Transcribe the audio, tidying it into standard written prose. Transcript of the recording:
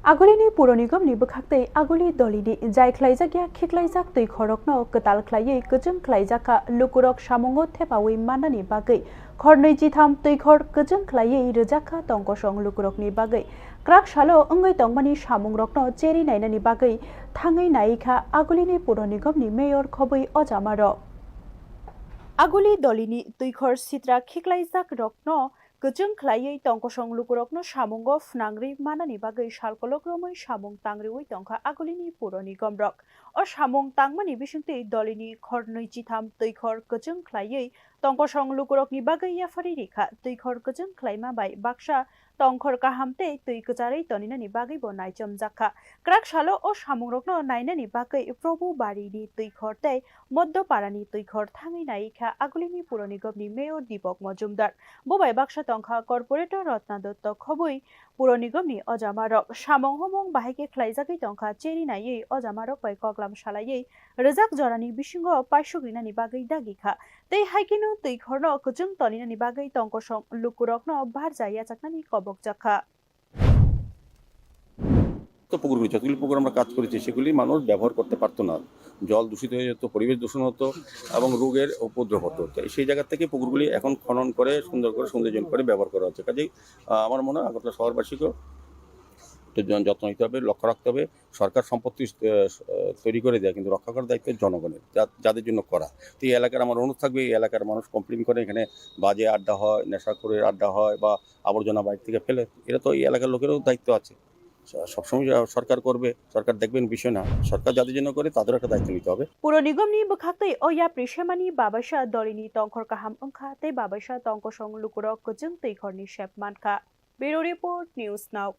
आगुलिनि पुर निगमनि बोखाक्तै आगुलि दलिनि जाय ख्लाइजागिया खिख्लाइजाक तै खरकनो कताल ख्लायै गोजों ख्लाइजाका लुकुरक सामुंगो थेपावै मानानि बागै खरनै जिथाम तै खर गोजों ख्लायै रोजाखा तंकसं लुकुरकनि बागै क्राक सालो अंगै तंगमानि सामुं रकनो चेरि नायनानि बागै थाङै नायिखा आगुलिनि पुर निगमनि मेयर खबै अजामार आगुलि दलिनि तै खर सित्रा खिख्लाइजाक रकनो गोजों ख्लायै तंकसं लुकुरकनो सामुंगो फुनांग्रि मानानि बागै सालकलग्रमै सामुं तांग्रिवै तंखा आगुलिनि पुर निगम रक अ सामुं तांमानि बिसुंतै दलिनि खर नैजिथाम तै खर गोजों ख्लायै तंकसं लुकुरकनि बागै याफारि रेखा तै खर गोजों ख्लायमा बाय बाक्सा तंखर काहामते तै गजारै तनिनानि बागै बो नायचम जाखा क्राक सालो अ सामुं रकनो नायनानि बागै प्रभु बारिनि तै खर तै मध्यपारानि तै खर थाङै नायिखा आगुलिनि पुर निगमनि मेयर दीपक मजुमदार बोबाय बाक्सा तंखा कर्पोरेटर रत्ना दत्त खबै पुर निगमनि अजामारक सामं हमं बाहायके ख्लाइजाकै तंखा चेरि नायै अजामारक बाय कग्लाम सालायै रोजाक जरानि बिसिंग पाइसुग्रिनानि बागै दागिखा तै हाइकिनु तै खरनो कुजुं तनिनानि बागै तंकसं लुकुरकनो बार जाया चाकनानि कबक जाखा তো পুকুরগুলি যতগুলি পুকুর আমরা কাজ করেছি সেগুলি মানুষ ব্যবহার করতে পারতো না, জল দূষিত হয়ে যেত, পরিবেশ দূষণ হতো এবং রোগের উপদ্রব হতো। তো সেই জায়গা থেকে পুকুরগুলি এখন খনন করে সুন্দর করে সৌন্দর্যায়ন করে ব্যবহার করা হচ্ছে। কাজেই আমার মনে হয় আগরতলা শহরবাসীকেও যত্ন নিতে হবে, লক্ষ্য রাখতে হবে। সরকার সম্পত্তি তৈরি করে দেয়, কিন্তু রক্ষা করার দায়িত্ব জনগণের, যাদের জন্য করা। তো এই এলাকার আমার অনুরোধ থাকবে, এই এলাকার মানুষ কমপ্লেন করে এখানে বাজে আড্ডা হয়, নেশাখোরের আড্ডা হয় বা আবর্জনা বাইরে থেকে ফেলে, এটা তো এই এলাকার লোকেরও দায়িত্ব আছে। সবসময় সরকার করবে, সরকার দেখবেন বিষয় না, সরকার যাদের জন্য করে তাদের একটা দায়িত্ব নিতে হবে। पुर निगमनि बोखाक्तै अया प्रिसेमानि बाबासा दलिनि तंखर काहाम अंखा तै बाबासा तंकसं लुकुरक गोजों तै खरनि शेप मानखा ब्यूरो रिपोर्ट न्यूज नाउ।